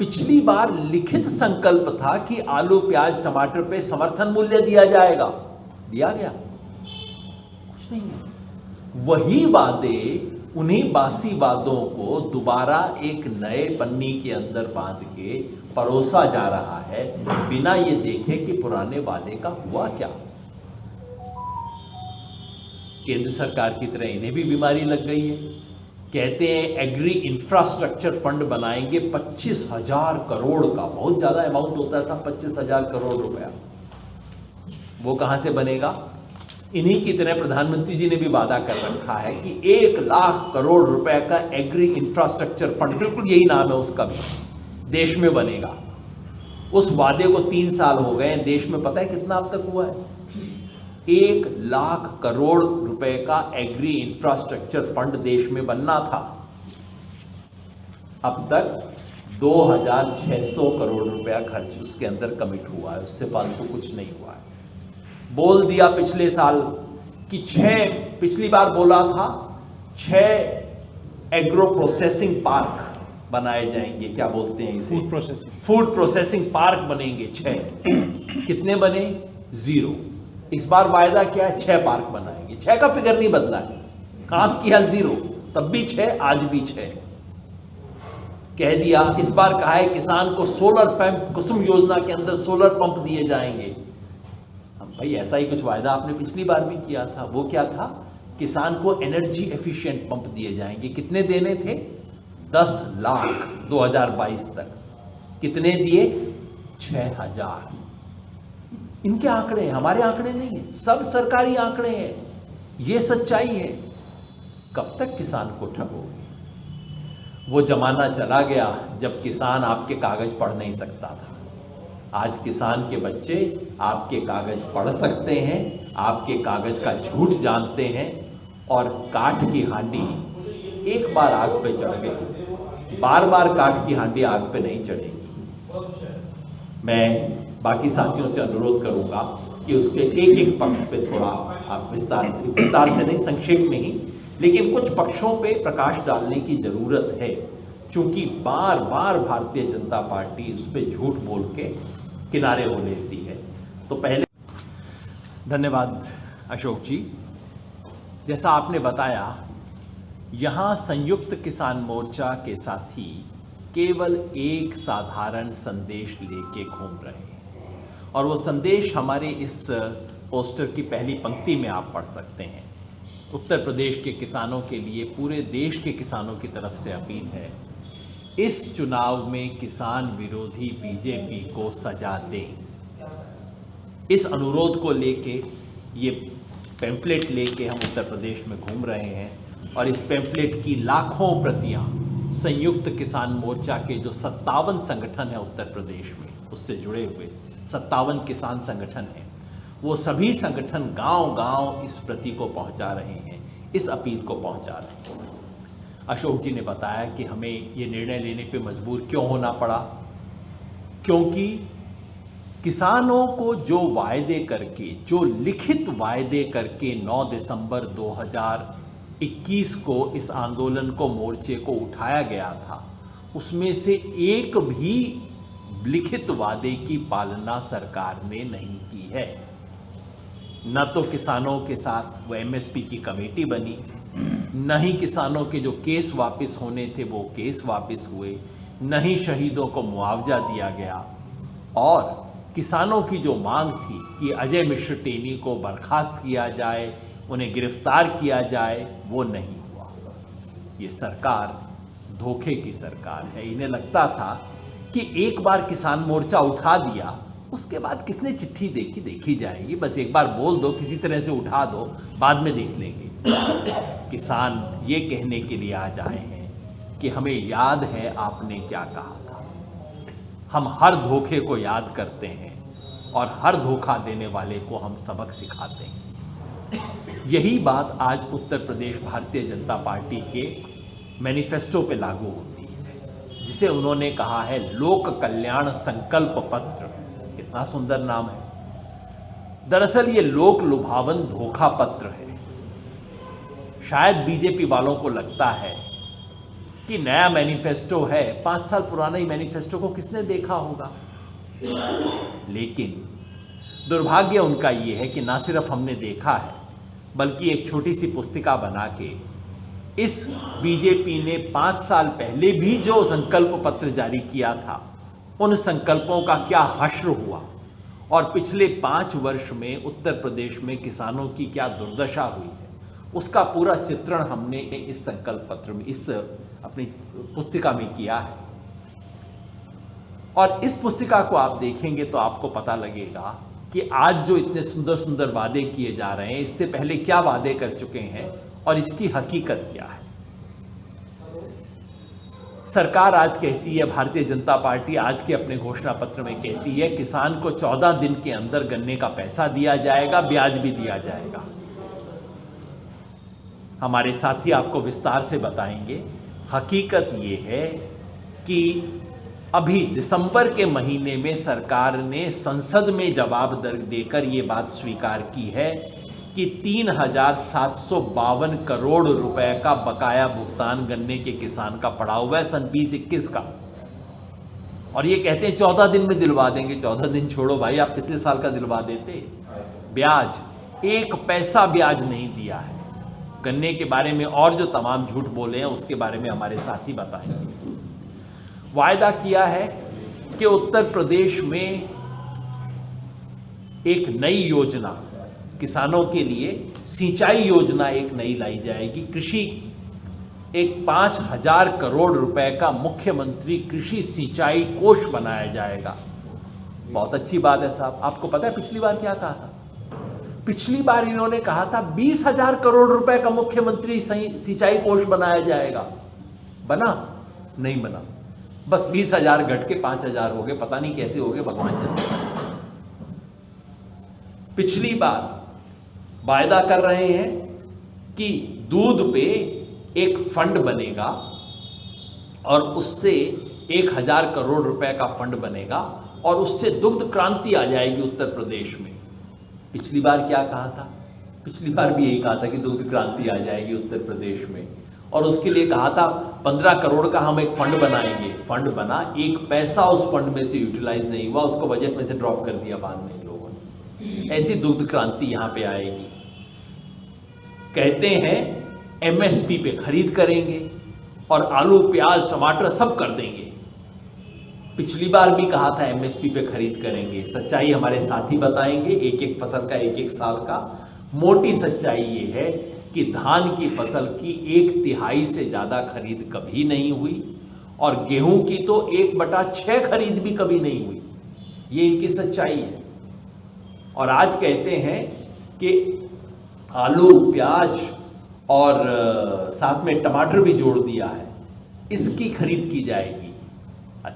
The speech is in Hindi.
पिछली बार लिखित संकल्प था कि आलू प्याज टमाटर पे समर्थन मूल्य दिया जाएगा, दिया गया? कुछ नहीं है। वही वादे, उन्हीं बासी वादों को दोबारा एक नए पन्नी के अंदर बांध के परोसा जा रहा है, बिना ये देखे कि पुराने वादे का हुआ क्या। केंद्र सरकार की तरह इन्हें भी बीमारी लग गई है। कहते हैं एग्री इंफ्रास्ट्रक्चर फंड बनाएंगे 25,000 करोड़ का, बहुत ज्यादा अमाउंट होता है साहब, 25,000 करोड़ रुपया। वो कहां से बनेगा? इन्हीं की तरह प्रधानमंत्री जी ने भी वादा कर रखा है कि 1 लाख करोड़ रुपए का एग्री इंफ्रास्ट्रक्चर फंड, बिल्कुल यही नाम है उसका भी, देश में बनेगा। उस वादे को 3 साल हो गए, देश में पता है कितना अब तक हुआ है? 1 लाख करोड़ रुपए का एग्री इंफ्रास्ट्रक्चर फंड देश में बनना था, अब तक 2,600 करोड़ रुपया खर्च उसके अंदर कमिट हुआ है, उससे फालतू कुछ नहीं हुआ है। बोल दिया पिछले साल कि 6, पिछली बार बोला था 6 एग्रो प्रोसेसिंग पार्क बनाए जाएंगे, क्या बोलते हैं इसे, फूड प्रोसेसिंग पार्क बनेंगे 6। कितने बने? 0। इस बार वायदा क्या है? 6 पार्क बनाएंगे। 6 का फिगर नहीं बदला है, काम किया 0, तब भी 6, आज भी 6 कह दिया। इस बार कहा है किसान को सोलर पंप, कुसुम योजना के अंदर सोलर पंप दिए जाएंगे। भाई ऐसा ही कुछ वायदा आपने पिछली बार भी किया था। वो क्या था? किसान को एनर्जी एफिशिएंट पंप दिए जाएंगे। कितने देने थे? 10 लाख 2022 तक। कितने दिए? 6,000। इनके आंकड़े हैं, हमारे आंकड़े नहीं है, सब सरकारी आंकड़े हैं। ये सच्चाई है। कब तक किसान को ठगोगे? वो जमाना चला गया जब किसान आपके कागज पढ़ नहीं सकता था। आज किसान के बच्चे आपके कागज पढ़ सकते हैं, आपके कागज का झूठ जानते हैं, और काठ की हांडी एक बार आग पे चढ़ गई, बार बार काठ की हांडी आग पे नहीं चढ़ेगी। मैं बाकी साथियों से अनुरोध करूंगा कि उसके एक पक्ष पे थोड़ा आप विस्तार से नहीं, संक्षेप में ही, लेकिन कुछ पक्षों पे प्रकाश डालने की जरूरत है, क्योंकि बार बार भारतीय जनता पार्टी उस पर झूठ बोल के किनारे हो लेती है। तो पहले धन्यवाद अशोक जी। जैसा आपने बताया, यहाँ संयुक्त किसान मोर्चा के साथी केवल एक साधारण संदेश लेके घूम रहे हैं, और वो संदेश हमारे इस पोस्टर की पहली पंक्ति में आप पढ़ सकते हैं। उत्तर प्रदेश के किसानों के लिए पूरे देश के किसानों की तरफ से अपील है, इस चुनाव में किसान विरोधी बीजेपी को सजा दें। इस अनुरोध को लेके ये पैम्फलेट लेके हम उत्तर प्रदेश में घूम रहे हैं, और इस पैम्फलेट की लाखों प्रतियां संयुक्त किसान मोर्चा के जो 57 संगठन है उत्तर प्रदेश में, उससे जुड़े हुए 57 किसान संगठन हैं, वो सभी संगठन गांव-गांव इस प्रति को पहुंचा रहे हैं, इस अपील को पहुंचा रहे हैं। अशोक जी ने बताया कि हमें ये निर्णय लेने पे मजबूर क्यों होना पड़ा, क्योंकि किसानों को जो वायदे करके, जो लिखित वायदे करके 9 दिसंबर 2021 को इस आंदोलन को, मोर्चे को उठाया गया था, उसमें से एक भी लिखित वादे की पालना सरकार ने नहीं की है। न तो किसानों के साथ वो एमएसपी की कमेटी बनी, न ही किसानों के जो केस वापस होने थे वो केस वापस हुए, न ही शहीदों को मुआवजा दिया गया, और किसानों की जो मांग थी कि अजय मिश्र टेनी को बर्खास्त किया जाए, उन्हें गिरफ्तार किया जाए, वो नहीं हुआ। ये सरकार धोखे की सरकार है। इन्हें लगता था कि एक बार किसान मोर्चा उठा दिया, उसके बाद किसने चिट्ठी देखी, देखी जाएगी, बस एक बार बोल दो, किसी तरह से उठा दो, बाद में देख लेंगे। किसान ये कहने के लिए आज आए हैं कि हमें याद है आपने क्या कहा था। हम हर धोखे को याद करते हैं, और हर धोखा देने वाले को हम सबक सिखाते हैं। यही बात आज उत्तर प्रदेश भारतीय जनता पार्टी के मैनिफेस्टो पे लागू होती है, जिसे उन्होंने कहा है लोक कल्याण संकल्प पत्र। कितना सुंदर नाम है। दरअसल ये लोक लुभावन धोखा पत्र है। शायद बीजेपी वालों को लगता है कि नया मैनिफेस्टो है, 5 साल पुराना ही मैनिफेस्टो को किसने देखा होगा। लेकिन दुर्भाग्य उनका ये है कि ना सिर्फ हमने देखा है, बल्कि एक छोटी सी पुस्तिका बना के इस बीजेपी ने 5 साल पहले भी जो संकल्प पत्र जारी किया था, उन संकल्पों का क्या हश्र हुआ और पिछले 5 वर्ष में उत्तर प्रदेश में किसानों की क्या दुर्दशा हुई है, उसका पूरा चित्रण हमने इस संकल्प पत्र में, इस अपनी पुस्तिका में किया है। और इस पुस्तिका को आप देखेंगे तो आपको पता लगेगा कि आज जो इतने सुंदर सुंदर वादे किए जा रहे हैं, इससे पहले क्या वादे कर चुके हैं और इसकी हकीकत क्या है। सरकार आज कहती है, भारतीय जनता पार्टी आज के अपने घोषणा पत्र में कहती है, किसान को 14 दिन के अंदर गन्ने का पैसा दिया जाएगा, ब्याज भी दिया जाएगा। हमारे साथी आपको विस्तार से बताएंगे। हकीकत ये है कि अभी दिसंबर के महीने में सरकार ने संसद में जवाब देकर ये बात स्वीकार की है कि 3,752 करोड़ रुपए का बकाया भुगतान गन्ने के किसान का पड़ा हुआ है सन 2021 का। और ये कहते हैं 14 दिन में दिलवा देंगे। 14 दिन छोड़ो भाई, आप पिछले साल का दिलवा देते। ब्याज, 1 पैसा ब्याज नहीं दिया है। गन्ने के बारे में और जो तमाम झूठ बोले हैं उसके बारे में हमारे साथी बताएंगे। वायदा किया है कि उत्तर प्रदेश में एक नई योजना किसानों के लिए, सिंचाई योजना एक नई लाई जाएगी। कृषि, एक 5,000 करोड़ रुपए का मुख्यमंत्री कृषि सिंचाई कोष बनाया जाएगा। बहुत अच्छी बात है साहब। आपको पता है पिछली बार क्या कहा था? पिछली बार इन्होंने कहा था 20,000 करोड़ रुपए का मुख्यमंत्री सिंचाई कोष बनाया जाएगा। बना? नहीं बना। बस 20,000 घट के 5,000 हो गए। पता नहीं कैसे हो गए, भगवान जाने। पिछली बार वायदा कर रहे हैं कि दूध पे एक फंड बनेगा और उससे 1,000 करोड़ रुपए का फंड बनेगा और उससे दुग्ध क्रांति आ जाएगी उत्तर प्रदेश में। पिछली बार क्या कहा था? पिछली बार भी यही कहा था कि दुग्ध क्रांति आ जाएगी उत्तर प्रदेश में, और उसके लिए कहा था 15 करोड़ का हम एक फंड बनाएंगे। फंड बना, 1 पैसा उस फंड में से यूटिलाइज नहीं हुआ, उसको बजट में से ड्रॉप कर दिया बाद में इन लोगों ने। ऐसी दुग्ध क्रांति यहां पे आएगी। कहते हैं एमएसपी पे खरीद करेंगे और आलू, प्याज, टमाटर सब कर देंगे। पिछली बार भी कहा था एमएसपी पे खरीद करेंगे। सच्चाई हमारे साथी बताएंगे, एक एक फसल का, एक एक साल का। मोटी सच्चाई ये है कि धान की फसल की 1/3 से ज्यादा खरीद कभी नहीं हुई और गेहूं की तो 1/6 खरीद भी कभी नहीं हुई। ये इनकी सच्चाई है। और आज कहते हैं कि आलू, प्याज और साथ में टमाटर भी जोड़ दिया है, इसकी खरीद की जाएगी।